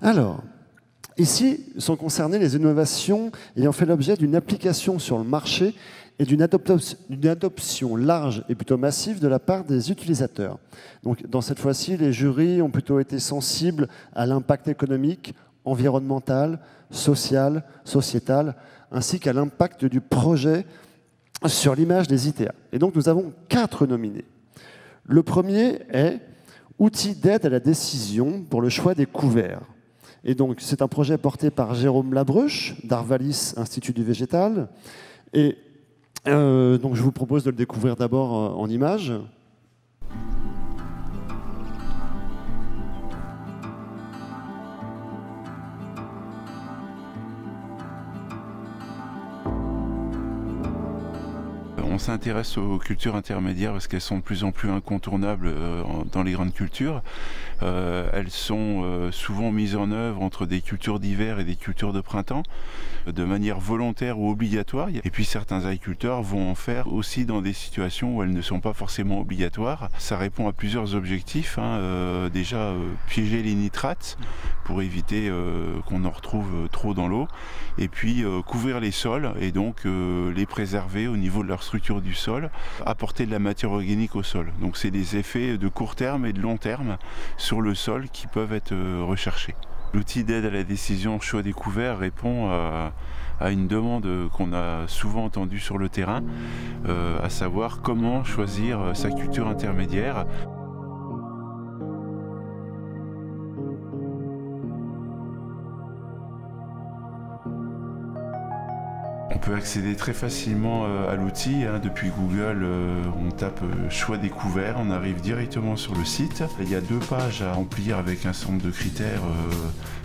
Alors, ici sont concernées les innovations ayant fait l'objet d'une application sur le marché et d'une adoption large et plutôt massive de la part des utilisateurs. Donc, dans cette fois-ci, les jurys ont plutôt été sensibles à l'impact économique, environnemental, social, sociétal, ainsi qu'à l'impact du projet sur l'image des ITA. Et donc, nous avons 4 nominés. Le premier est « Outils d'aide à la décision pour le choix des couverts ». Et donc, c'est un projet porté par Jérôme Labruche, d'Arvalis, Institut du Végétal. Et donc, je vous propose de le découvrir d'abord en images. On s'intéresse aux cultures intermédiaires parce qu'elles sont de plus en plus incontournables dans les grandes cultures. Elles sont souvent mises en œuvre entre des cultures d'hiver et des cultures de printemps, de manière volontaire ou obligatoire. Et puis certains agriculteurs vont en faire aussi dans des situations où elles ne sont pas forcément obligatoires. Ça répond à plusieurs objectifs. Déjà, piéger les nitrates pour éviter qu'on en retrouve trop dans l'eau. Et puis couvrir les sols et donc les préserver au niveau de leur structure du sol, apporter de la matière organique au sol. Donc c'est des effets de court terme et de long terme sur le sol qui peuvent être recherchés. L'outil d'aide à la décision choix des couverts répond à une demande qu'on a souvent entendue sur le terrain, à savoir comment choisir sa culture intermédiaire. On peut accéder très facilement à l'outil. Depuis Google, on tape choix des couverts, on arrive directement sur le site. Il y a 2 pages à remplir avec un certain nombre de critères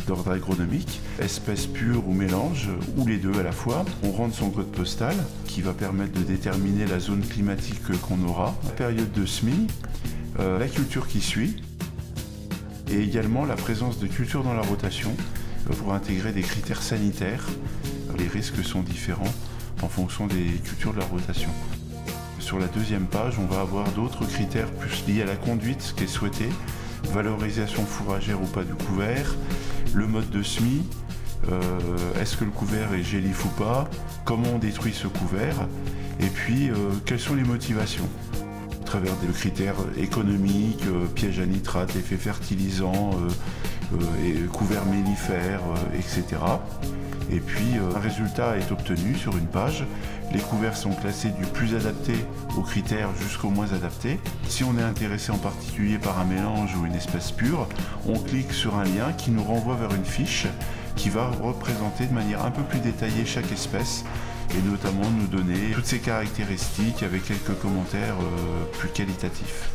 d'ordre agronomique, espèce pure ou mélange, ou les deux à la fois. On rentre son code postal qui va permettre de déterminer la zone climatique qu'on aura, la période de semis, la culture qui suit, et également la présence de cultures dans la rotation pour intégrer des critères sanitaires. Les risques sont différents en fonction des cultures de la rotation. Sur la 2e page, on va avoir d'autres critères plus liés à la conduite, ce qui est souhaité, valorisation fourragère ou pas du couvert, le mode de semis, est-ce que le couvert est gélif ou pas, comment on détruit ce couvert, et puis quelles sont les motivations à travers des critères économiques, piège à nitrate, effet fertilisant, couvert mellifère, etc. Et puis un résultat est obtenu sur une page. Les couverts sont classés du plus adapté aux critères jusqu'au moins adapté. Si on est intéressé en particulier par un mélange ou une espèce pure, on clique sur un lien qui nous renvoie vers une fiche qui va représenter de manière un peu plus détaillée chaque espèce et notamment nous donner toutes ses caractéristiques avec quelques commentaires plus qualitatifs.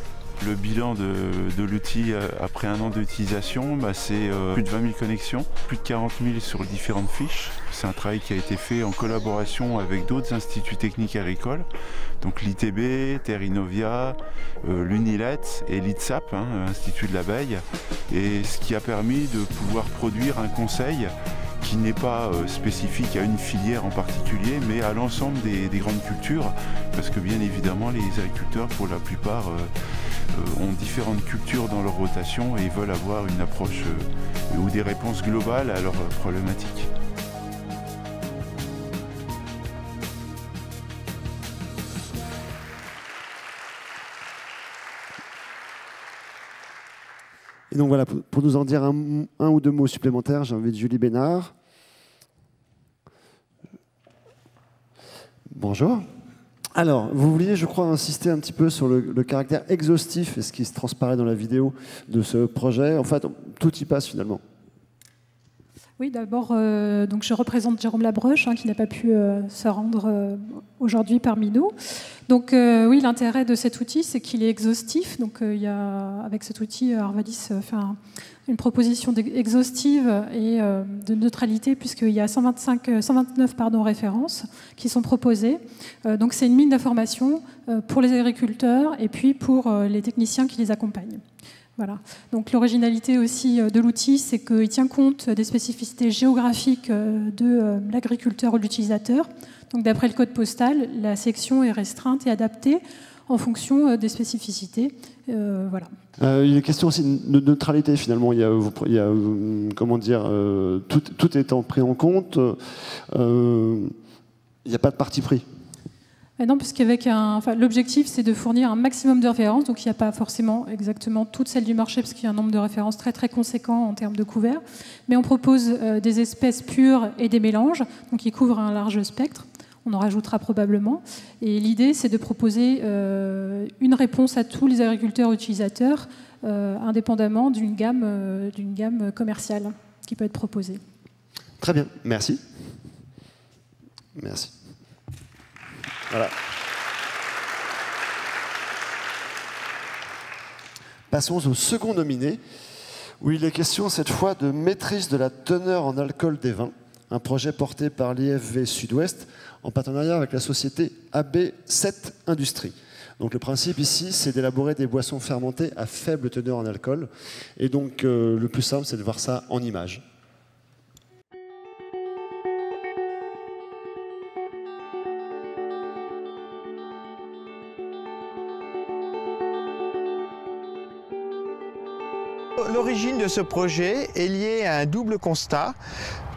Le bilan de l'outil après 1 an d'utilisation, c'est plus de 20 000 connexions, plus de 40 000 sur différentes fiches. C'est un travail qui a été fait en collaboration avec d'autres instituts techniques agricoles, donc l'ITB, Terre Innovia, l'UNILET et l'ITSAP, Institut de l'abeille, et ce qui a permis de pouvoir produire un conseil qui n'est pas spécifique à une filière en particulier, mais à l'ensemble des grandes cultures, parce que bien évidemment les agriculteurs, pour la plupart, ont différentes cultures dans leur rotation et veulent avoir une approche ou des réponses globales à leurs problématiques. Et donc voilà, pour nous en dire un ou 2 mots supplémentaires, j'invite Julie Bénard. Bonjour. Alors, vous vouliez, je crois, insister un petit peu sur le caractère exhaustif et ce qui se transparaît dans la vidéo de ce projet. En fait, tout y passe finalement. Oui, d'abord, donc je représente Jérôme Labruche, qui n'a pas pu se rendre aujourd'hui parmi nous. Donc oui, l'intérêt de cet outil, c'est qu'il est exhaustif. Donc avec cet outil, Arvalis fait une proposition exhaustive et de neutralité, puisqu'il y a 129 références qui sont proposées. Donc c'est une mine d'informations pour les agriculteurs et puis pour les techniciens qui les accompagnent. Voilà. Donc l'originalité aussi de l'outil, c'est qu'il tient compte des spécificités géographiques de l'agriculteur ou de l'utilisateur. Donc d'après le code postal, la section est restreinte et adaptée en fonction des spécificités Voilà. Il est question aussi de neutralité finalement. Comment dire, tout étant pris en compte, il n'y a pas de parti pris. Et non, puisqu'avec l'objectif, c'est de fournir un maximum de références. Donc, il n'y a pas forcément exactement toutes celles du marché, parce qu'il y a un nombre de références très, très conséquent en termes de couverts. Mais on propose des espèces pures et des mélanges, donc qui couvrent un large spectre. On en rajoutera probablement. Et l'idée, c'est de proposer une réponse à tous les agriculteurs utilisateurs, indépendamment d'une gamme commerciale qui peut être proposée. Très bien, merci. Merci. Voilà. Passons au second nominé, où il est question cette fois de maîtrise de la teneur en alcool des vins, un projet porté par l'IFV Sud-Ouest en partenariat avec la société AB7 Industrie. Donc le principe ici, c'est d'élaborer des boissons fermentées à faible teneur en alcool. Et donc le plus simple, c'est de voir ça en images. L'origine de ce projet est liée à un double constat.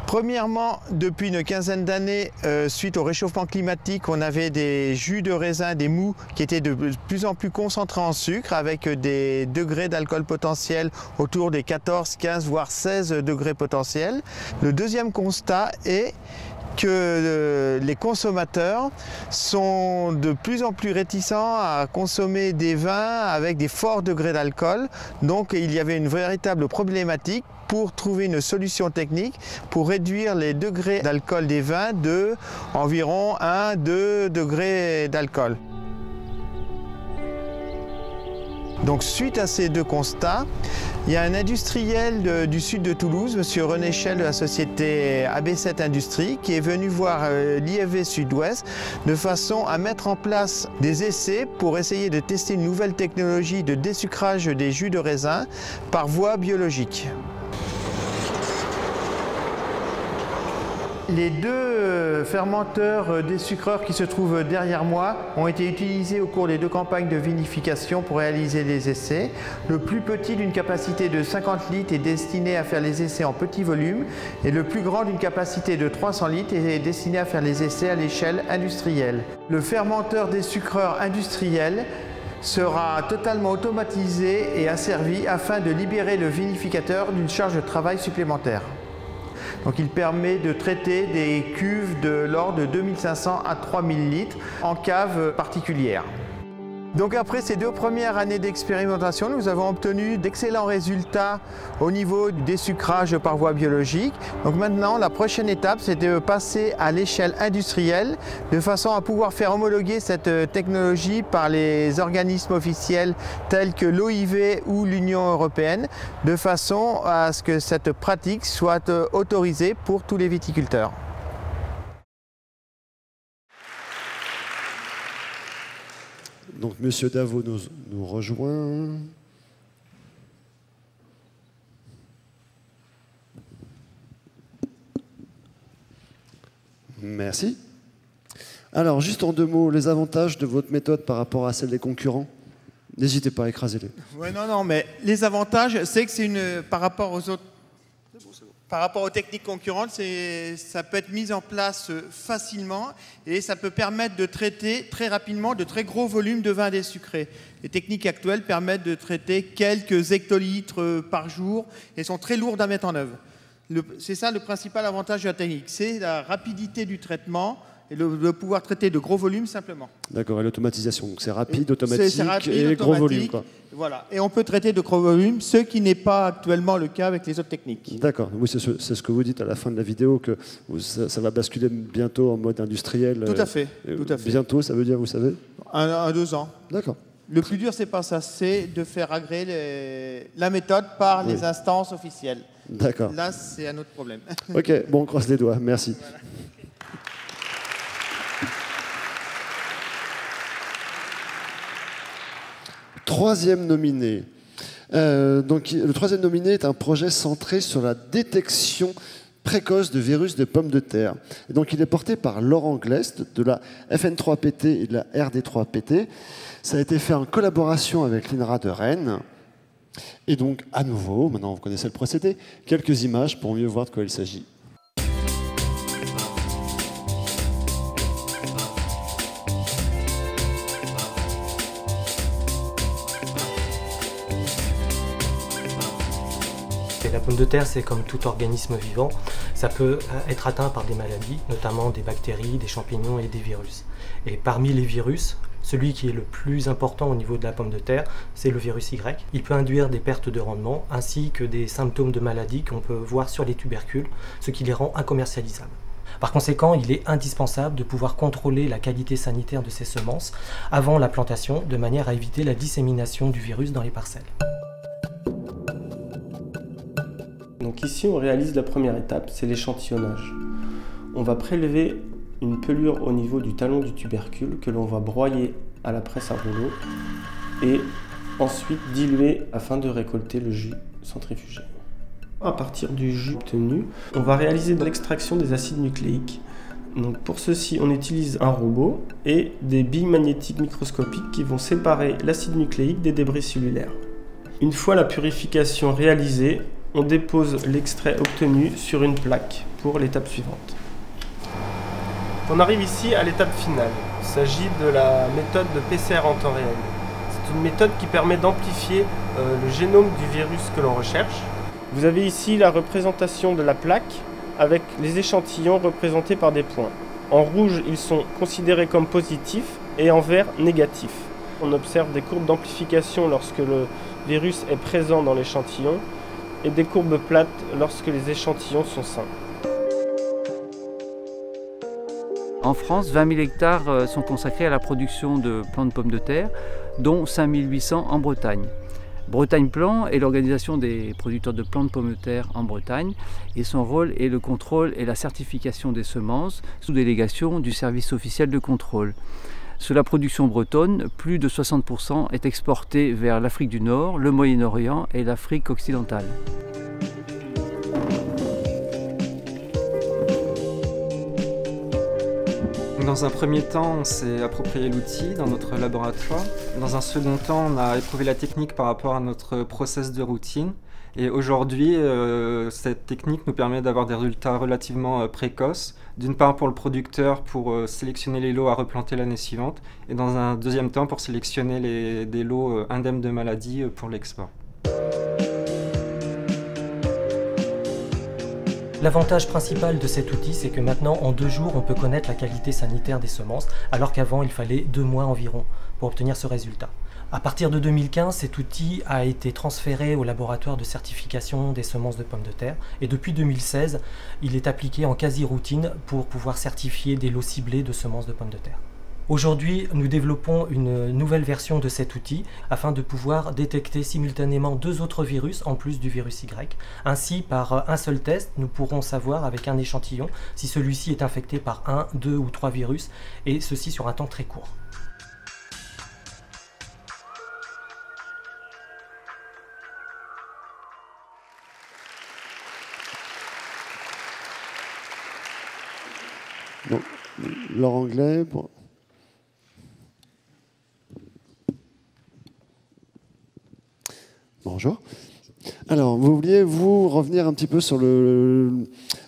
Premièrement, depuis une quinzaine d'années, suite au réchauffement climatique, on avait des jus de raisin, des mous, qui étaient de plus en plus concentrés en sucre, avec des degrés d'alcool potentiel autour des 14, 15, voire 16 degrés potentiels. Le deuxième constat est que les consommateurs sont de plus en plus réticents à consommer des vins avec des forts degrés d'alcool. Donc il y avait une véritable problématique pour trouver une solution technique pour réduire les degrés d'alcool des vins de environ 1-2 degrés d'alcool. Donc suite à ces deux constats, il y a un industriel du sud de Toulouse, M. René Schell de la société AB7 Industrie, qui est venu voir l'IFV Sud-Ouest de façon à mettre en place des essais pour essayer de tester une nouvelle technologie de désucrage des jus de raisin par voie biologique. Les deux fermenteurs désucreurs qui se trouvent derrière moi ont été utilisés au cours des deux campagnes de vinification pour réaliser les essais. Le plus petit d'une capacité de 50 litres est destiné à faire les essais en petit volume et le plus grand d'une capacité de 300 litres est destiné à faire les essais à l'échelle industrielle. Le fermenteur désucreur industriel sera totalement automatisé et asservi afin de libérer le vinificateur d'une charge de travail supplémentaire. Donc il permet de traiter des cuves de l'ordre de 2500 à 3000 litres en cave particulière. Donc après ces deux premières années d'expérimentation, nous avons obtenu d'excellents résultats au niveau du désucrage par voie biologique. Donc maintenant, la prochaine étape, c'est de passer à l'échelle industrielle de façon à pouvoir faire homologuer cette technologie par les organismes officiels tels que l'OIV ou l'Union européenne, de façon à ce que cette pratique soit autorisée pour tous les viticulteurs. Donc, Monsieur Davot nous rejoint. Merci. Alors, juste en deux mots, les avantages de votre méthode par rapport à celle des concurrents. N'hésitez pas à écraser-les. Ouais, non, mais les avantages, c'est que c'est par rapport aux autres. Par rapport aux techniques concurrentes, ça peut être mis en place facilement et ça peut permettre de traiter très rapidement de très gros volumes de vin désucré. Les techniques actuelles permettent de traiter quelques hectolitres par jour et sont très lourdes à mettre en œuvre. C'est ça le principal avantage de la technique, c'est la rapidité du traitement et le pouvoir traiter de gros volumes simplement. D'accord, et l'automatisation, donc c'est rapide, automatique et gros volume, quoi. Voilà, et on peut traiter de gros volumes, ce qui n'est pas actuellement le cas avec les autres techniques. D'accord, oui, c'est ce que vous dites à la fin de la vidéo, que ça va basculer bientôt en mode industriel. Tout à fait, tout à fait. Bientôt, ça veut dire, vous savez 1 à 2 ans. D'accord. Le plus dur, c'est pas ça, c'est de faire agréer la méthode par les instances officielles. D'accord. Là, c'est un autre problème. Ok, bon, on croise les doigts, merci. Voilà. Troisième nominé. Donc, le troisième nominé est un projet centré sur la détection précoce de virus de pommes de terre. Et donc il est porté par Laurent Glest de la FN3PT et de la RD3PT. Ça a été fait en collaboration avec l'INRA de Rennes. Et donc à nouveau, maintenant vous connaissez le procédé, quelques images pour mieux voir de quoi il s'agit. La pomme de terre, c'est comme tout organisme vivant, ça peut être atteint par des maladies, notamment des bactéries, des champignons et des virus. Et parmi les virus, celui qui est le plus important au niveau de la pomme de terre, c'est le virus Y. Il peut induire des pertes de rendement ainsi que des symptômes de maladie qu'on peut voir sur les tubercules, ce qui les rend incommercialisables. Par conséquent, il est indispensable de pouvoir contrôler la qualité sanitaire de ces semences avant la plantation, de manière à éviter la dissémination du virus dans les parcelles. Donc ici, on réalise la première étape, c'est l'échantillonnage. On va prélever une pelure au niveau du talon du tubercule que l'on va broyer à la presse à rouleau et ensuite diluer afin de récolter le jus centrifugé. À partir du jus obtenu, on va réaliser de l'extraction des acides nucléiques. Donc pour ceci, on utilise un robot et des billes magnétiques microscopiques qui vont séparer l'acide nucléique des débris cellulaires. Une fois la purification réalisée, on dépose l'extrait obtenu sur une plaque pour l'étape suivante. On arrive ici à l'étape finale. Il s'agit de la méthode de PCR en temps réel. C'est une méthode qui permet d'amplifier le génome du virus que l'on recherche. Vous avez ici la représentation de la plaque avec les échantillons représentés par des points. En rouge, ils sont considérés comme positifs et en vert, négatifs. On observe des courbes d'amplification lorsque le virus est présent dans l'échantillon et des courbes plates lorsque les échantillons sont sains. En France, 20 000 hectares sont consacrés à la production de plants de pommes de terre, dont 5 800 en Bretagne. Bretagne Plants est l'organisation des producteurs de plants de pommes de terre en Bretagne et son rôle est le contrôle et la certification des semences sous délégation du service officiel de contrôle. Sur la production bretonne, plus de 60% est exporté vers l'Afrique du Nord, le Moyen-Orient et l'Afrique occidentale. Dans un premier temps, on s'est approprié l'outil dans notre laboratoire. Dans un second temps, on a éprouvé la technique par rapport à notre process de routine. Et aujourd'hui, cette technique nous permet d'avoir des résultats relativement précoces. D'une part pour le producteur, pour sélectionner les lots à replanter l'année suivante. Et dans un deuxième temps, pour sélectionner des lots indemnes de maladies pour l'export. L'avantage principal de cet outil, c'est que maintenant, en 2 jours, on peut connaître la qualité sanitaire des semences, alors qu'avant, il fallait 2 mois environ pour obtenir ce résultat. À partir de 2015, cet outil a été transféré au laboratoire de certification des semences de pommes de terre, et depuis 2016, il est appliqué en quasi-routine pour pouvoir certifier des lots ciblés de semences de pommes de terre. Aujourd'hui, nous développons une nouvelle version de cet outil afin de pouvoir détecter simultanément 2 autres virus en plus du virus Y. Ainsi, par un seul test, nous pourrons savoir avec un échantillon si celui-ci est infecté par 1, 2 ou 3 virus, et ceci sur un temps très court. Bon, Laurent Glest, bon. Bonjour. Alors, vous vouliez revenir un petit peu sur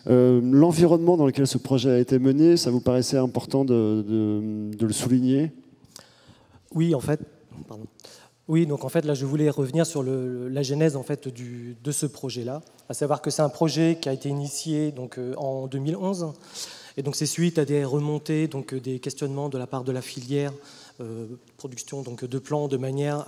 l'environnement dans lequel ce projet a été mené. Ça vous paraissait important de le souligner? Oui, en fait. Pardon. Oui, donc en fait, là, je voulais revenir sur la genèse en fait, de ce projet-là, à savoir que c'est un projet qui a été initié donc, en 2011, et donc c'est suite à des remontées, donc des questionnements de la part de la filière production donc, de plants, de manière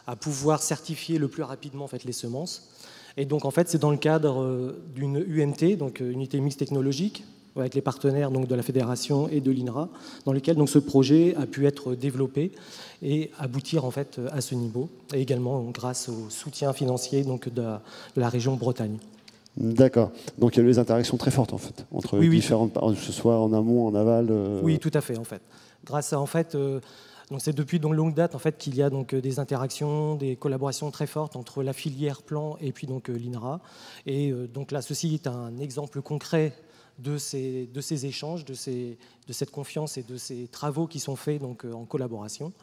à pouvoir certifier le plus rapidement en fait, les semences. Et donc en fait, c'est dans le cadre d'une UMT, donc unité mixte technologique, avec les partenaires donc, de la Fédération et de l'INRA, dans lequel donc, ce projet a pu être développé et aboutir en fait, à ce niveau, et également grâce au soutien financier donc, de la région Bretagne. D'accord. Donc il y a eu des interactions très fortes en fait, entre différentes parts, que ce soit en amont, en aval. Oui, tout à fait en fait. Grâce à en fait, Donc c'est depuis donc longue date en fait qu'il y a donc des interactions, des collaborations très fortes entre la filière plan et puis donc l'INRA. Et donc là, ceci est un exemple concret de ces échanges, de cette confiance et de ces travaux qui sont faits donc en collaboration.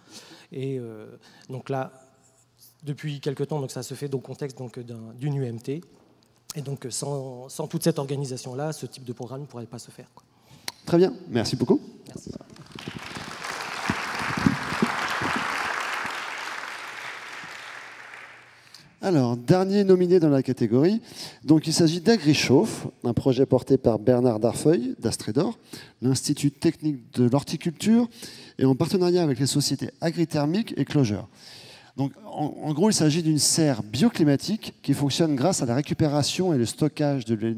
Et donc là, depuis quelque temps, donc ça se fait au contexte donc d'une UMT. Et donc sans toute cette organisation-là, ce type de programme ne pourrait pas se faire, quoi. Très bien, merci beaucoup. Merci. Alors, dernier nominé dans la catégorie, donc il s'agit d'AgriChauffe, un projet porté par Bernard Darfeuille d'Astrédor, l'Institut technique de l'horticulture, et en partenariat avec les sociétés Agrithermique et Clogeur. Donc, en gros, il s'agit d'une serre bioclimatique qui fonctionne grâce à la récupération et le stockage de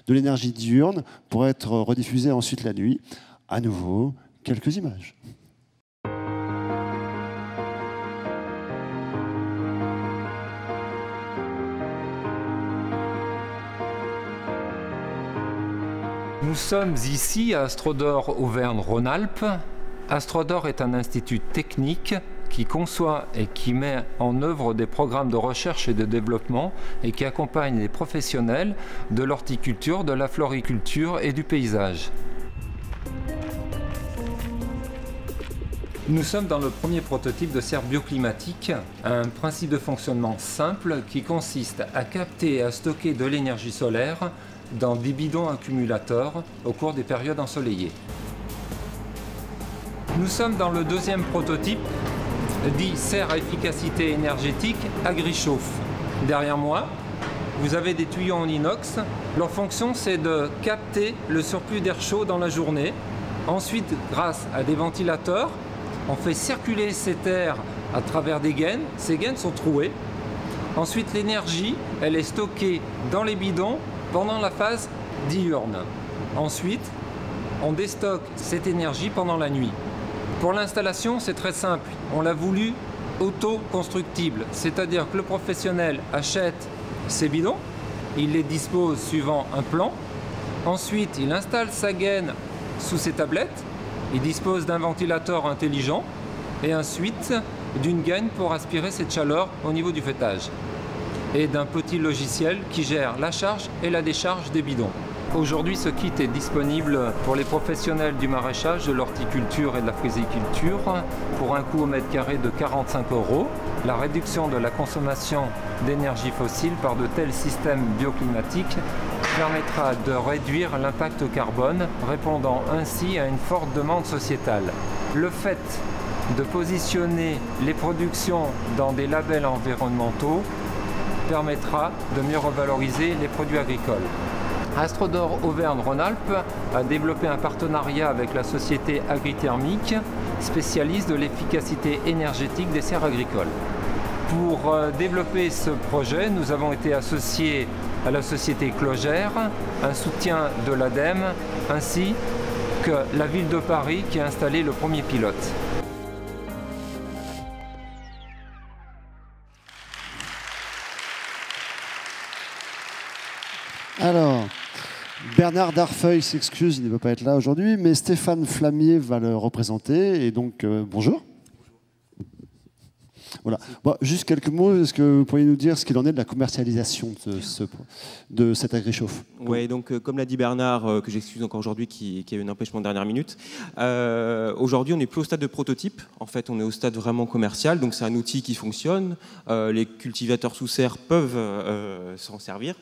l'énergie diurne pour être rediffusée ensuite la nuit. À nouveau, quelques images. Nous sommes ici à Astrodor Auvergne-Rhône-Alpes. Astrodor est un institut technique qui conçoit et qui met en œuvre des programmes de recherche et de développement et qui accompagne les professionnels de l'horticulture, de la floriculture et du paysage. Nous sommes dans le premier prototype de serre bioclimatique, un principe de fonctionnement simple qui consiste à capter et à stocker de l'énergie solaire dans des bidons accumulateurs au cours des périodes ensoleillées. Nous sommes dans le deuxième prototype, dit serre à efficacité énergétique AgriChauffe. Derrière moi, vous avez des tuyaux en inox. Leur fonction, c'est de capter le surplus d'air chaud dans la journée. Ensuite, grâce à des ventilateurs, on fait circuler cet air à travers des gaines. Ces gaines sont trouées. Ensuite, l'énergie, elle est stockée dans les bidons pendant la phase diurne. Ensuite, on déstocke cette énergie pendant la nuit. Pour l'installation, c'est très simple. On l'a voulu auto-constructible, c'est-à-dire que le professionnel achète ses bidons, il les dispose suivant un plan. Ensuite, il installe sa gaine sous ses tablettes, il dispose d'un ventilateur intelligent et ensuite d'une gaine pour aspirer cette chaleur au niveau du feuillage et d'un petit logiciel qui gère la charge et la décharge des bidons. Aujourd'hui, ce kit est disponible pour les professionnels du maraîchage, de l'horticulture et de la fruiticulture pour un coût au mètre carré de 45 €. La réduction de la consommation d'énergie fossile par de tels systèmes bioclimatiques permettra de réduire l'impact carbone, répondant ainsi à une forte demande sociétale. Le fait de positionner les productions dans des labels environnementaux permettra de mieux revaloriser les produits agricoles. Astrodor Auvergne-Rhône-Alpes a développé un partenariat avec la société Agrithermique, spécialiste de l'efficacité énergétique des serres agricoles. Pour développer ce projet, nous avons été associés à la société Clogère, un soutien de l'ADEME, ainsi que la ville de Paris qui a installé le premier pilote. Alors, Bernard Darfeuille s'excuse, il ne peut pas être là aujourd'hui, mais Stéphane Flamier va le représenter. Et donc, bonjour. Voilà. Bon, juste quelques mots. Est-ce que vous pourriez nous dire ce qu'il en est de la commercialisation de cet AgriChauffe? Oui, donc comme l'a dit Bernard, que j'excuse encore aujourd'hui, qui a eu un empêchement de dernière minute. Aujourd'hui, on n'est plus au stade de prototype. En fait, on est au stade vraiment commercial. Donc, c'est un outil qui fonctionne. Les cultivateurs sous serre peuvent s'en servir.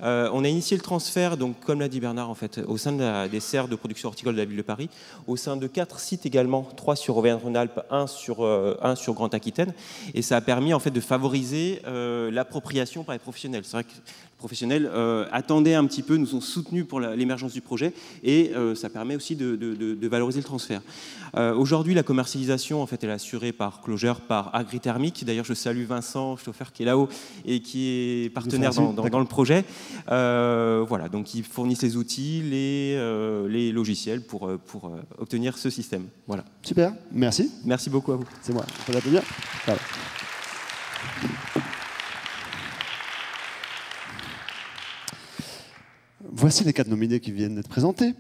On a initié le transfert, donc, comme l'a dit Bernard, en fait, au sein des serres de production horticole de la ville de Paris, au sein de 4 sites également, 3 sur Auvergne-Rhône-Alpes, 1 sur Grand-Aquitaine. Et ça a permis en fait, de favoriser l'appropriation par les professionnels. C'est vrai que les professionnels attendaient un petit peu, nous ont soutenus pour l'émergence du projet et ça permet aussi de valoriser le transfert. Aujourd'hui, la commercialisation en fait, elle est assurée par Clogeur, par Agrithermique. D'ailleurs, je salue Vincent Stauffer qui est là-haut et qui est partenaire dans le projet. Voilà, donc ils fournissent les outils, les logiciels pour obtenir ce système. Voilà. Super, merci. Merci beaucoup à vous. C'est moi, on peut l'applaudir. Voilà. voici les 4 nominés qui viennent d'être présentés.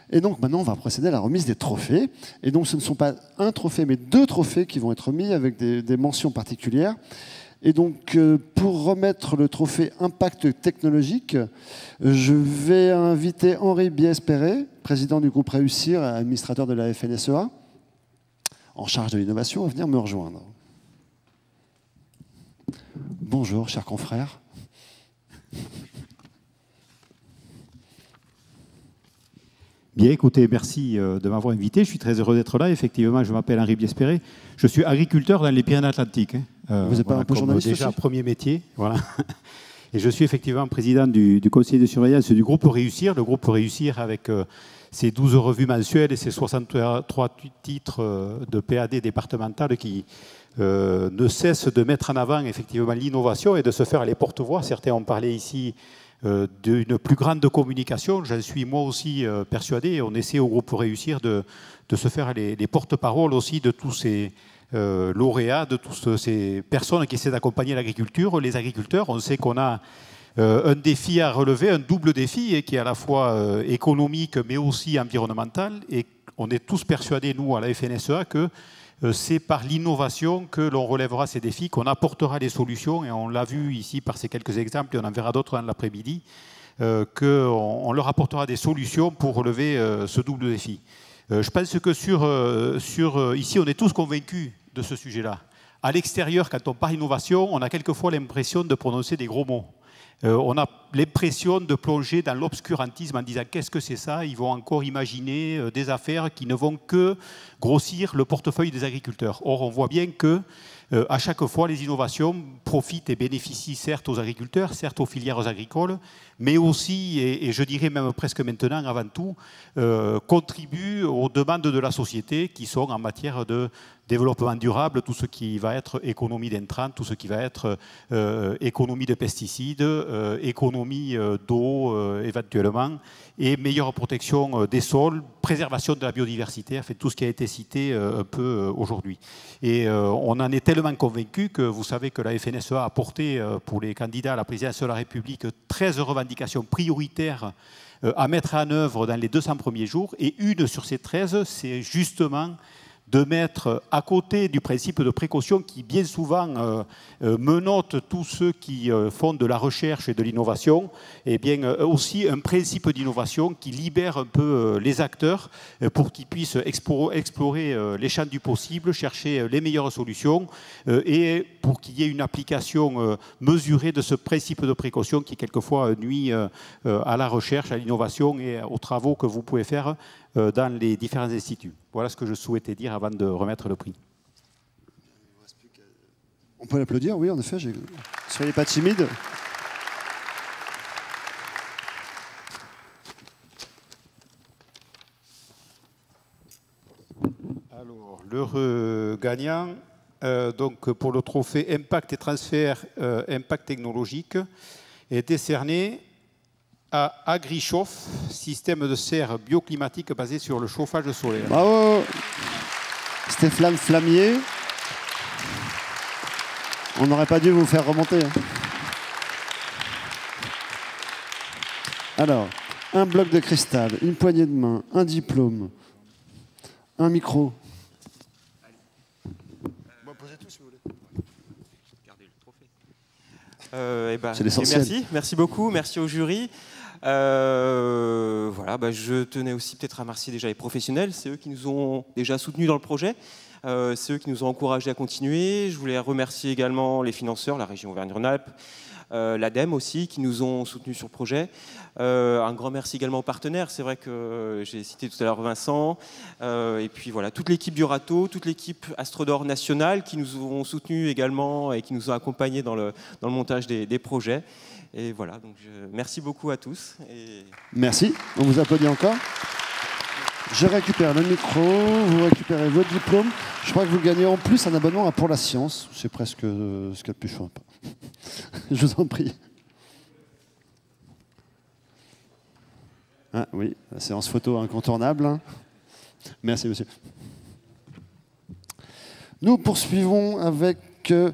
Et donc maintenant, on va procéder à la remise des trophées. Et donc ce ne sont pas un trophée, mais 2 trophées qui vont être remis avec des mentions particulières. Et donc pour remettre le trophée Impact technologique, je vais inviter Henri Biespéré, président du groupe Réussir, administrateur de la FNSEA, en charge de l'innovation, à venir me rejoindre. Bonjour, chers confrères. Bien, écoutez, merci de m'avoir invité. Je suis très heureux d'être là. Effectivement, je m'appelle Henri Biespéré. Je suis agriculteur dans les Pyrénées-Atlantiques. Vous n'êtes pas un peu journaliste déjà aussi ? Premier métier, voilà. Et je suis effectivement président du conseil de surveillance du groupe Réussir. Le groupe Réussir avec ses 12 revues mensuelles et ses 63 titres de PAD départementales qui ne cessent de mettre en avant effectivement l'innovation et de se faire les porte-voix. Certains ont parlé ici d'une plus grande communication. J'en suis moi aussi persuadé. On essaie au groupe Réussir de se faire les porte-paroles aussi de tous ces lauréats, de toutes ces personnes qui essaient d'accompagner l'agriculture. Les agriculteurs, on sait qu'on a un défi à relever, un double défi qui est à la fois économique mais aussi environnemental. Et on est tous persuadés, nous, à la FNSEA, que c'est par l'innovation que l'on relèvera ces défis, qu'on apportera des solutions, et on l'a vu ici par ces quelques exemples, et on en verra d'autres dans l'après-midi, qu'on leur apportera des solutions pour relever ce double défi. Je pense que ici, on est tous convaincus de ce sujet-là. À l'extérieur, quand on parle innovation, on a quelquefois l'impression de prononcer des gros mots. On a l'impression de plonger dans l'obscurantisme en disant qu'est-ce que c'est ça? Ils vont encore imaginer des affaires qui ne vont que grossir le portefeuille des agriculteurs. Or, on voit bien que à chaque fois, les innovations profitent et bénéficient certes aux agriculteurs, certes aux filières agricoles, mais aussi, et je dirais même presque maintenant, avant tout, contribuent aux demandes de la société qui sont en matière de développement durable, tout ce qui va être économie d'intrants, tout ce qui va être économie de pesticides, économie d'eau éventuellement, et meilleure protection des sols, préservation de la biodiversité, en fait, tout ce qui a été cité un peu aujourd'hui. Et on en est tellement convaincu que vous savez que la FNSEA a porté pour les candidats à la présidence de la République 13 revendications prioritaires à mettre en œuvre dans les 200 premiers jours. Et une sur ces 13, c'est justement de mettre à côté du principe de précaution qui bien souvent menote tous ceux qui font de la recherche et de l'innovation, et bien aussi un principe d'innovation qui libère un peu les acteurs pour qu'ils puissent explorer les champs du possible, chercher les meilleures solutions et pour qu'il y ait une application mesurée de ce principe de précaution qui quelquefois nuit à la recherche, à l'innovation et aux travaux que vous pouvez faire dans les différents instituts. Voilà ce que je souhaitais dire avant de remettre le prix. On peut l'applaudir, oui, en effet. Soyez pas timide. Alors, l'heureux gagnant, donc pour le trophée Impact et Transfert Impact Technologique, est décerné à AgriChauffe, système de serre bioclimatique basé sur le chauffage solaire. Bravo Stéphane Flamier. On n'aurait pas dû vous faire remonter. Alors, un bloc de cristal, une poignée de main, un diplôme, un micro. Posez tout si vous voulez. Gardez le trophée. C'est l'essentiel. Merci beaucoup, merci au jury. Voilà, je tenais aussi peut-être à remercier déjà les professionnels, c'est eux qui nous ont déjà soutenus dans le projet, c'est eux qui nous ont encouragés à continuer. Je voulais remercier également les financeurs, la région Auvergne-Rhône-Alpes, l'ADEME aussi, qui nous ont soutenus sur le projet. Un grand merci également aux partenaires, c'est vrai que j'ai cité tout à l'heure Vincent, et puis voilà, toute l'équipe du Râteau, toute l'équipe Astrodor nationale qui nous ont soutenus également et qui nous ont accompagnés dans le montage des projets. Et voilà, donc merci beaucoup à tous. Merci, on vous applaudit encore. Je récupère le micro, vous récupérez votre diplôme. Je crois que vous gagnez en plus un abonnement à Pour la Science. C'est presque ce qu'il y a de plus simple. Je vous en prie. Ah oui, la séance photo incontournable. Hein. Merci, monsieur. Nous poursuivons avec que,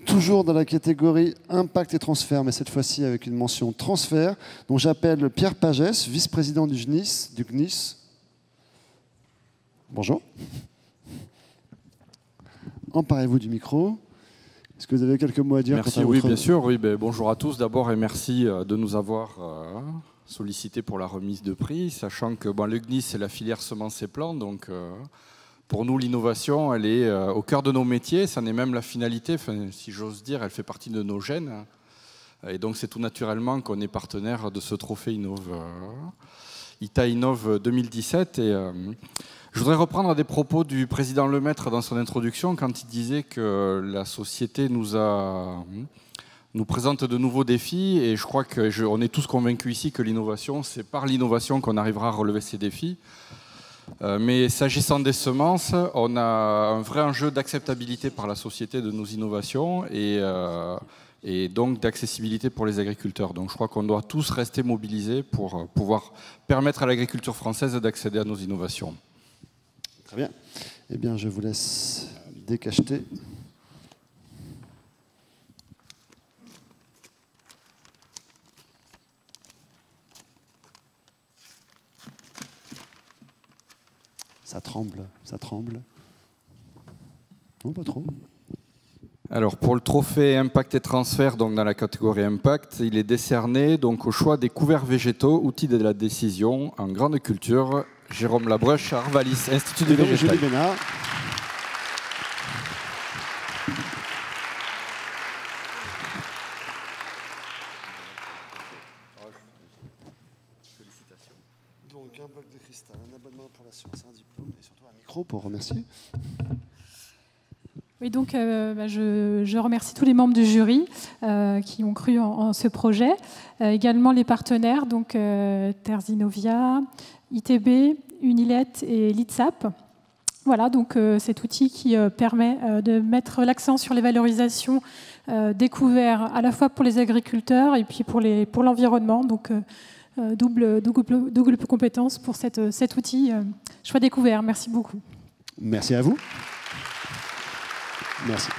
toujours dans la catégorie impact et transfert, mais cette fois-ci avec une mention transfert, dont j'appelle Pierre Pagès, vice-président du GNIS. Bonjour. Emparez-vous du micro. Est-ce que vous avez quelques mots à dire? Merci, oui, bien sûr. Oui, bonjour à tous d'abord et merci de nous avoir sollicité pour la remise de prix, sachant que le GNIS, c'est la filière semences et plants, donc pour nous, l'innovation, elle est au cœur de nos métiers, ça n'est même la finalité, si j'ose dire, elle fait partie de nos gènes. Et donc c'est tout naturellement qu'on est partenaire de ce trophée ITA Innov 2017. Et je voudrais reprendre des propos du président Lemaître dans son introduction quand il disait que la société nous présente de nouveaux défis et je crois qu'on est tous convaincus ici que l'innovation, c'est par l'innovation qu'on arrivera à relever ces défis. Mais s'agissant des semences, on a un vrai enjeu d'acceptabilité par la société de nos innovations et donc d'accessibilité pour les agriculteurs. Donc je crois qu'on doit tous rester mobilisés pour pouvoir permettre à l'agriculture française d'accéder à nos innovations. Très bien. Eh bien, je vous laisse décacheter. Ça tremble, ça tremble. Non, pas trop. Alors pour le trophée Impact et Transfert, donc dans la catégorie Impact, il est décerné donc au choix des couverts végétaux, outils de la décision en grande culture, Jérôme Labrèche, Arvalis, Institut de végétal. Julie Bénard. Donc un bloc de cristal, un abonnement pour la science, un diplôme et surtout un micro pour remercier. Oui, donc je remercie tous les membres du jury qui ont cru en ce projet, également les partenaires, donc Terzinovia, ITB, Unilet et l'ITSAP. Voilà, donc cet outil qui permet de mettre l'accent sur les valorisations des couverts à la fois pour les agriculteurs et puis pour l'environnement. Donc double compétence pour cet outil choix des couverts. Merci beaucoup. Merci à vous. Merci.